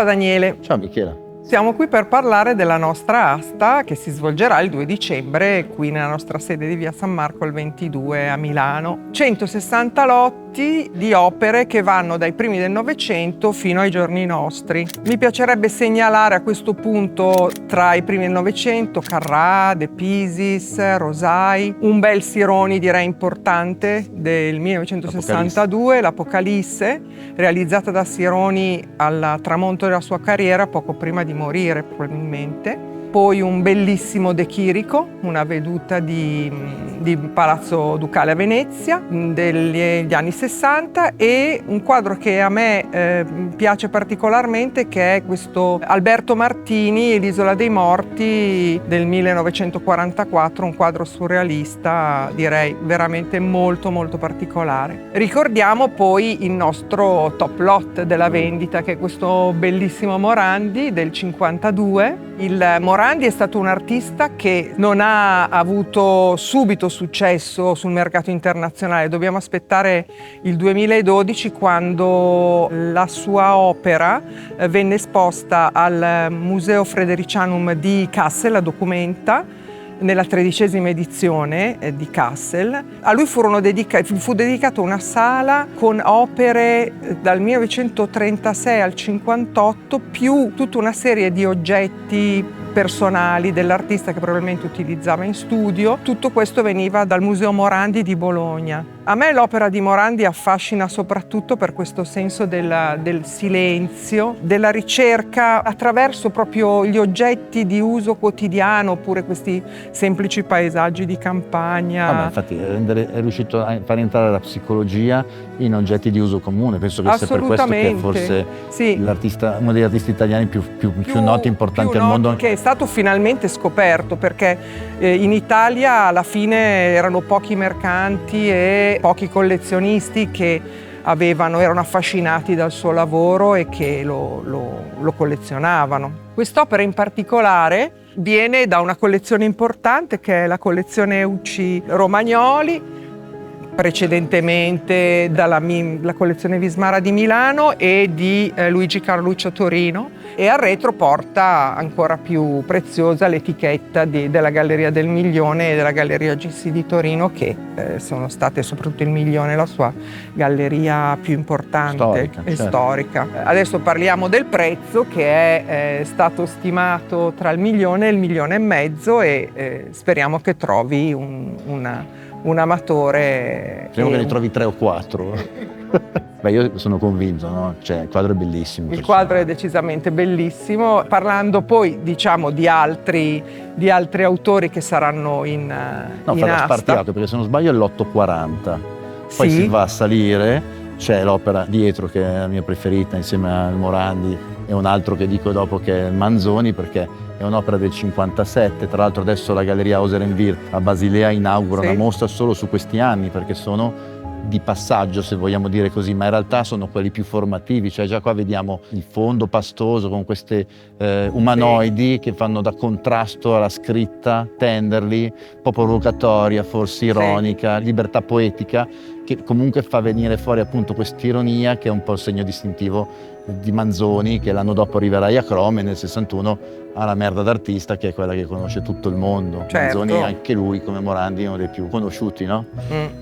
Ciao Daniele. Ciao Michela. Siamo qui per parlare della nostra asta che si svolgerà il 2 dicembre qui nella nostra sede di Via San Marco il 22 a Milano. 160 lotti di opere che vanno dai primi del Novecento fino ai giorni nostri. Mi piacerebbe segnalare a questo punto tra i primi del Novecento Carrà, De Pisis, Rosai, un bel Sironi direi importante del 1962, l'Apocalisse, realizzata da Sironi al tramonto della sua carriera poco prima di morire probabilmente. Poi un bellissimo De Chirico, una veduta di Palazzo Ducale a Venezia degli anni 60, e un quadro che a me piace particolarmente, che è questo Alberto Martini e l'Isola dei Morti del 1944, un quadro surrealista direi veramente molto molto particolare. Ricordiamo poi il nostro top lot della vendita, che è questo bellissimo Morandi del 52. Il Morandi è stato un artista che non ha avuto subito successo sul mercato internazionale. Dobbiamo aspettare il 2012 quando la sua opera venne esposta al Museo Fredericianum di Kassel, a Documenta, nella 13ª edizione di Kassel. A lui fu dedicata una sala con opere dal 1936 al 58, più tutta una serie di oggetti personali dell'artista che probabilmente utilizzava in studio. Tutto questo veniva dal Museo Morandi di Bologna. A me l'opera di Morandi affascina soprattutto per questo senso del silenzio, della ricerca attraverso proprio gli oggetti di uso quotidiano, oppure questi semplici paesaggi di campagna. Infatti è riuscito a far entrare la psicologia in oggetti di uso comune. Penso che sia per questo che forse sì, uno degli artisti italiani più noti e importanti al mondo. Che è stato finalmente scoperto, perché in Italia alla fine erano pochi mercanti e pochi collezionisti che erano affascinati dal suo lavoro e che lo collezionavano. Quest'opera in particolare viene da una collezione importante che è la collezione Ucci Romagnoli, precedentemente dalla collezione Vismara di Milano e di Luigi Carluccio a Torino, e al retro porta ancora più preziosa l'etichetta della Galleria del Milione e della Galleria GC di Torino, che sono state, soprattutto il Milione, la sua galleria più importante e storica. Adesso parliamo del prezzo, che è stato stimato tra il 1 e il 1,5 milioni, e speriamo che trovi un amatore. Speriamo che ne trovi 3 o 4. Beh, io sono convinto, no? Cioè, il quadro è bellissimo. Il quadro è decisamente bellissimo. Parlando poi, diciamo, di altri autori che saranno in asta. Spartiato, perché se non sbaglio è l'840. Poi si va a salire, c'è l'opera dietro che è la mia preferita insieme al Morandi, e un altro che dico dopo che è Manzoni, perché è un'opera del 57. Tra l'altro adesso la Galleria Hauser & Wirth a Basilea inaugura una mostra solo su questi anni, perché sono di passaggio, se vogliamo dire così, ma in realtà sono quelli più formativi. Cioè già qua vediamo il fondo pastoso con queste umanoidi che fanno da contrasto alla scritta tenderly, un po' provocatoria, forse ironica, libertà poetica, che comunque fa venire fuori appunto quest'ironia che è un po' il segno distintivo di Manzoni, che l'anno dopo arriverà a Iacrome, nel 61 ha La merda d'artista, che è quella che conosce tutto il mondo. Certo. Manzoni, anche lui come Morandi, è uno dei più conosciuti, no?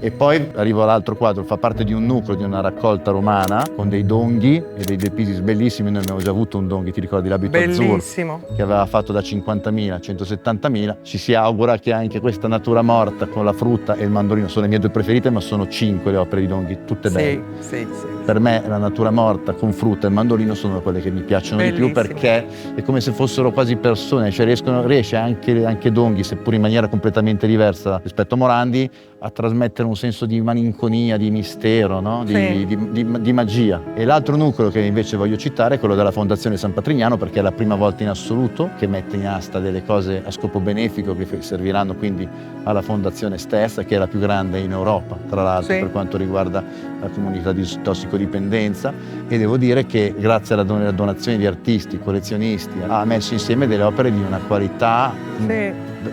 E poi arriva l'altro quadro, fa parte di un nucleo di una raccolta romana con dei donghi e dei De Pisis bellissimi. Noi abbiamo già avuto un donghi, ti ricordi, l'abito azzurro, che aveva fatto da 50.000 a 170.000. Ci si augura che anche questa natura morta con la frutta e il mandorino, sono le mie 2 preferite, ma sono 5 le opere di Donghi, tutte belle. Sì. Per me la natura morta con frutta e il mandorino sono quelle che mi piacciono di più, perché è come se fossero quasi persone. Cioè riesce anche Donghi, seppur in maniera completamente diversa rispetto a Morandi, a trasmettere un senso di malinconia, di mistero, no? di magia. E l'altro nucleo che invece voglio citare è quello della Fondazione San Patrignano, perché è la prima volta in assoluto che mette in asta delle cose a scopo benefico che serviranno quindi alla fondazione stessa, che è la più grande in Europa, tra l'altro, per quanto riguarda la comunità di tossicodipendenza. E devo dire che grazie alla donazione di artisti, collezionisti, ha messo insieme delle opere di una qualità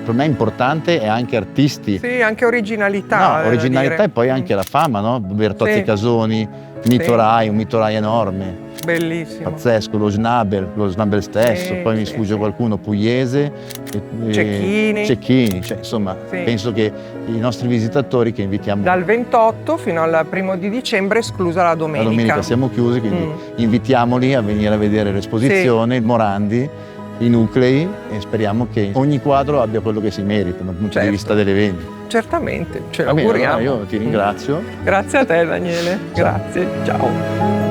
per me importante, e anche artisti. Sì, anche originalità. No, originalità e poi anche la fama, no? Bertozzi Casoni, Mito Rai, un Mito Rai enorme. Bellissimo. pazzesco, lo Schnabel stesso, Sì, poi mi sì, sfugge sì. qualcuno, Pugliese, Cecchini, cioè, insomma, Sì. penso che i nostri visitatori che invitiamo Dal 28 fino al 1 di dicembre, esclusa la la domenica. domenica siamo chiusi, quindi invitiamoli a venire a vedere l'esposizione, il Morandi, i nuclei, e speriamo che ogni quadro abbia quello che si merita dal punto Certo. di vista delle vendite. Certamente, ce Va bene, l'auguriamo. allora io ti ringrazio. Grazie a te, Daniele. Grazie, ciao.